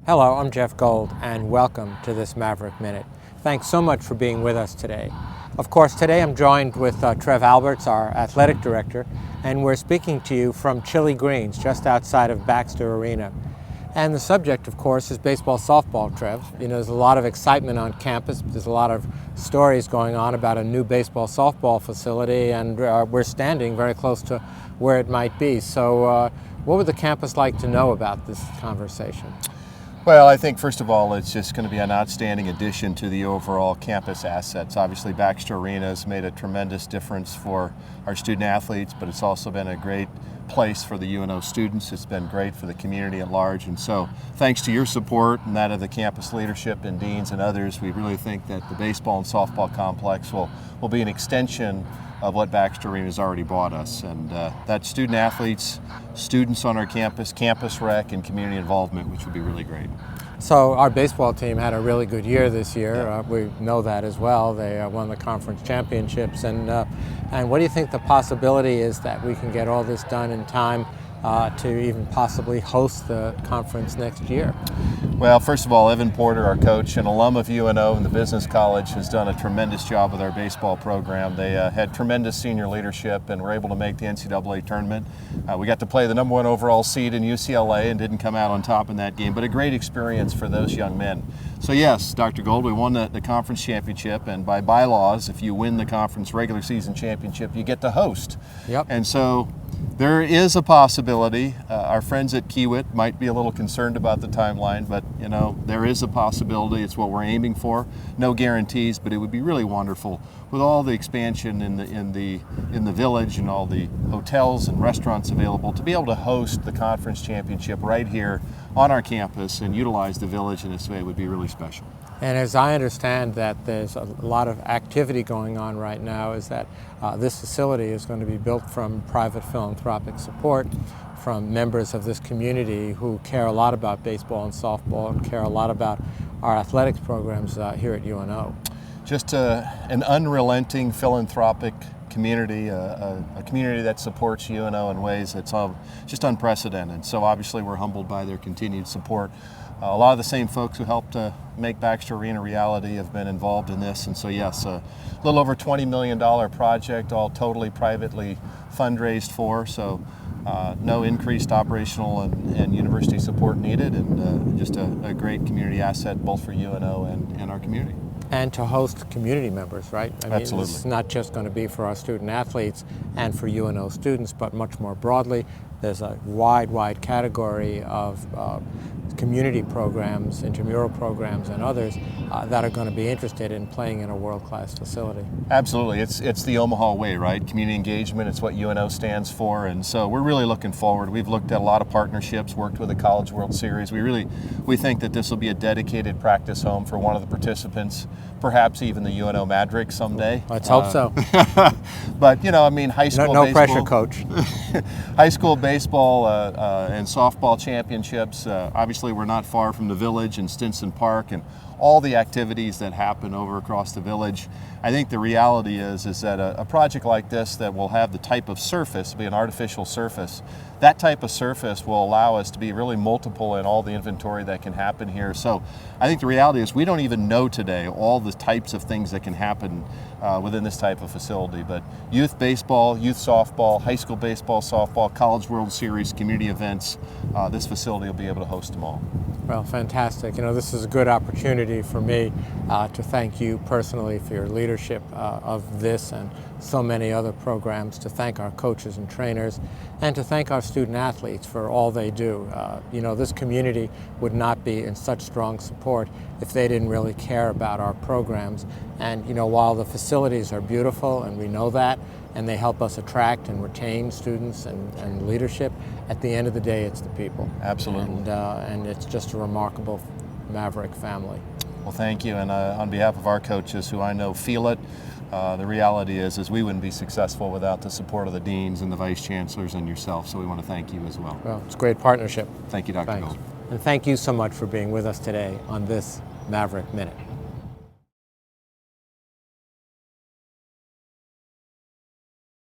Hello, I'm Jeff Gold, and welcome to this Maverick Minute. Thanks so much for being with us today. Of course, today I'm joined with Trev Alberts, our athletic director, and we're speaking to you from Chili Greens, just outside of Baxter Arena. And the subject, of course, is baseball softball, Trev. You know, there's a lot of excitement on campus. There's a lot of stories going on about a new baseball softball facility, and we're standing very close to where it might be. So what would the campus like to know about this conversation? Well, I think first of all, it's just going to be an outstanding addition to the overall campus assets. Obviously, Baxter Arena has made a tremendous difference for our student athletes, but it's also been a great place for the UNO students. It's been great for the community at large. And so thanks to your support and that of the campus leadership and deans and others, we really think that the baseball and softball complex will be an extension of what Baxter Arena has already brought us. And that's student athletes, students on our campus, campus rec, and community involvement, which would be really great. So our baseball team had a really good year this year. Yeah. We know that as well. They won the conference championships. And what do you think the possibility is that we can get all this done in time to even possibly host the conference next year? Well, first of all, Evan Porter, our coach, an alum of UNO and the Business College, has done a tremendous job with our baseball program. They had tremendous senior leadership and were able to make the NCAA tournament. We got to play the #1 overall seed in UCLA and didn't come out on top in that game, but a great experience for those young men. So yes, Dr. Gold, we won the conference championship, and by bylaws, if you win the conference regular season championship, you get to host. Yep. And so there is a possibility. Our friends at Kiewit might be a little concerned about the timeline, but you know, there is a possibility. It's what we're aiming for. No guarantees, but it would be really wonderful with all the expansion in the village and all the hotels and restaurants available to be able to host the conference championship right here on our campus and utilize the village in this way would be really special. And as I understand that there's a lot of activity going on right now, is that this facility is going to be built from private philanthropic support from members of this community who care a lot about baseball and softball and care a lot about our athletics programs here at UNO. Just an unrelenting philanthropic community, a community that supports UNO in ways that's just unprecedented. So obviously we're humbled by their continued support. A lot of the same folks who helped make Baxter Arena reality have been involved in this, and so yes, a little over $20 million project, all totally privately fundraised for, so no increased operational and university support needed, and just a great community asset both for UNO and our community. And to host community members, right? I mean, Absolutely. It's not just going to be for our student athletes and for UNO students, but much more broadly. There's a wide category of community programs, intramural programs, and others that are going to be interested in playing in a world-class facility. Absolutely. It's the Omaha way, right? Community engagement, it's what UNO stands for, and so we're really looking forward. We've looked at a lot of partnerships, worked with the College World Series. We think that this will be a dedicated practice home for one of the participants, perhaps even the UNO Maverick someday. Let's hope so. But, you know, I mean, high school no baseball. pressure, Coach. High school baseball and softball championships. Obviously, we're not far from the village and Stinson Park and all the activities that happen over across the village. I think the reality is that a project like this that will have the type of surface, be an artificial surface, that type of surface will allow us to be really multiple in all the inventory that can happen here. So I think the reality is we don't even know today all the types of things that can happen within this type of facility. But youth baseball, youth softball, high school baseball, softball, College World Series, community events, this facility will be able to host them all. Well, fantastic. You know, this is a good opportunity for me to thank you personally for your leadership of this and so many other programs, to thank our coaches and trainers, and to thank our student athletes for all they do. You know, this community would not be in such strong support if they didn't really care about our programs. And, you know, while the facilities are beautiful, and we know that, and they help us attract and retain students and leadership, at the end of the day, it's the people. Absolutely. And it's just a remarkable Maverick family. Well, thank you, and on behalf of our coaches, who I know feel it, the reality is we wouldn't be successful without the support of the deans and the vice chancellors and yourself, so we want to thank you as well. Well, it's a great partnership. Thank you, Dr. Thanks. Gold. And thank you so much for being with us today on this Maverick Minute.